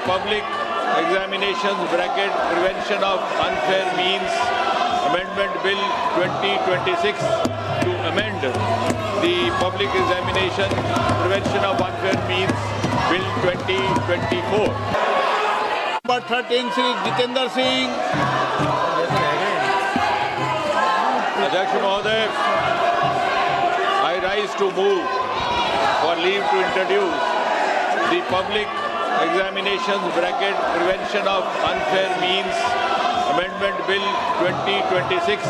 public examinations bracket prevention of unfair means amendment bill 2026 to amend the public examination prevention of unfair means bill 2024. Number 13 Sri Jitendra Singh. Adhyaksh Mahoday, I rise to move for leave to introduce the public examinations bracket prevention of unfair means amendment bill 2026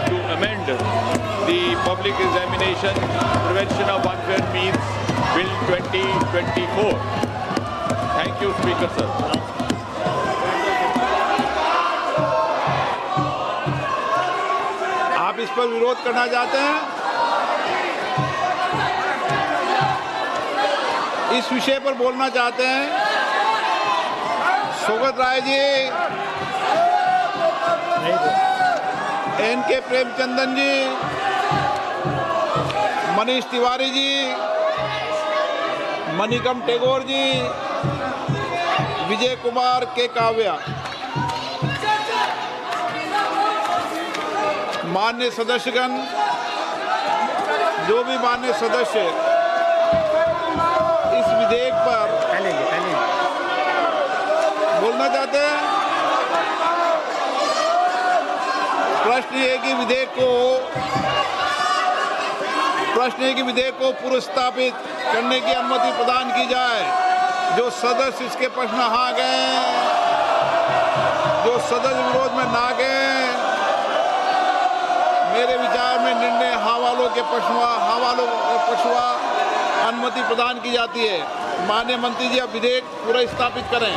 to amend the public examination prevention of unfair means bill 2024. Thank you, Speaker sir. आप इस पर विरोध करना चाहते हैं? इस विषय पर बोलना चाहते हैं? सोगत राय जी, एन के प्रेमचंदन जी, मनीष तिवारी जी, मणिकम टेगोर जी, विजय कुमार के काव्या। मान्य सदस्यगण, जो भी मान्य सदस्य इस विधेयक पर बोलना चाहते हैं, प्रश्न ये कि विधेयक को पुरस्तापित करने की अनुमति प्रदान की जाए। जो सदस्य इसके पक्ष में हाँ गए, जो सदस्य विरोध में ना गए, मेरे विचार में निर्णय हाँ वालों के पक्ष में अनुमति प्रदान की जाती है। माननीय मंत्री जी, अब विधेयक पूरा स्थापित करें।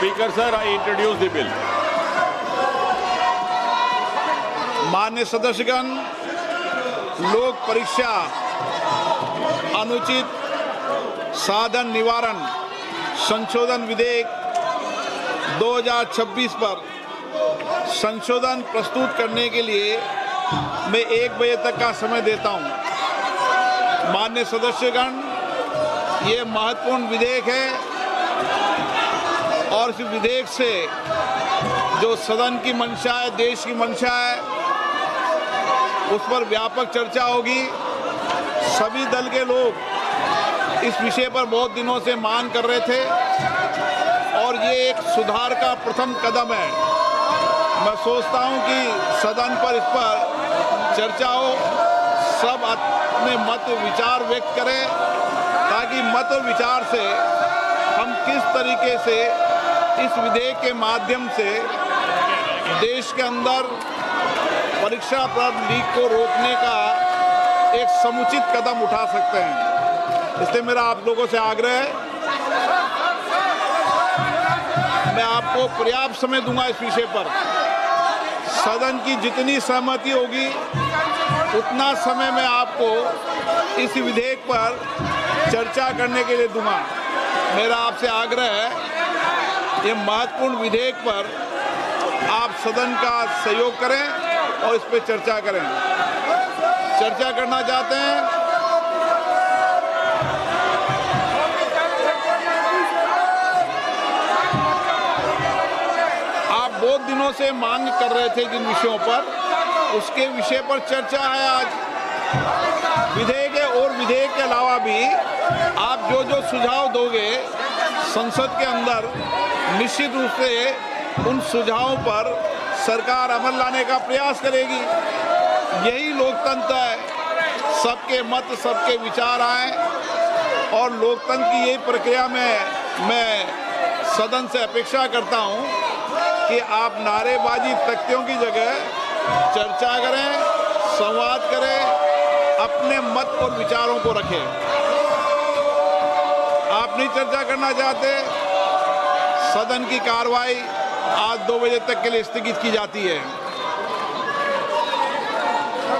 Speaker sir, I introduce the bill. मान्य सदस्यगण, लोक परीक्षा अनुचित साधन निवारण संशोधन विधेयक 2026 पर संशोधन प्रस्तुत करने के लिए मैं 1 बजे तक का समय देता हूं। मान्य सदस्यगण, ये महत्वपूर्ण विधेयक है और इस विधेयक से जो सदन की मंशा है, देश की मंशा है, उस पर व्यापक चर्चा होगी। सभी दल के लोग इस विषय पर बहुत दिनों से मांग कर रहे थे और ये एक सुधार का प्रथम कदम है। मैं सोचता हूं कि सदन पर इस पर चर्चा हो, सब अपने मत विचार व्यक्त करें, ताकि मत विचार से हम किस तरीके से इस विधेयक के माध्यम से देश के अंदर परीक्षा पर लीक को रोकने का एक समुचित कदम उठा सकते हैं। इसलिए मेरा आप लोगों से आग्रह है, मैं आपको पर्याप्त समय दूंगा इस विषय पर। सदन की जितनी सहमति होगी उतना समय मैं आपको इस विधेयक पर चर्चा करने के लिए दूंगा। मेरा आपसे आग्रह है, ये महत्वपूर्ण विधेयक पर आप सदन का सहयोग करें और इस पर चर्चा करें। चर्चा करना चाहते हैं? आप बहुत दिनों से मांग कर रहे थे जिन विषयों पर, उसके विषय पर चर्चा है आज। विधेयक और विधेयक के अलावा भी आप जो जो सुझाव दोगे संसद के अंदर, निश्चित रूप से उन सुझावों पर सरकार अमल लाने का प्रयास करेगी। यही लोकतंत्र है, सबके मत, सबके विचार आए, और लोकतंत्र की यही प्रक्रिया में मैं सदन से अपेक्षा करता हूं कि आप नारेबाजी तख्तियों की जगह चर्चा करें, संवाद करें, अपने मत और विचारों को रखें। आप नहीं चर्चा करना चाहते, सदन की कार्रवाई आज 2 बजे तक के लिए स्थगित की जाती है।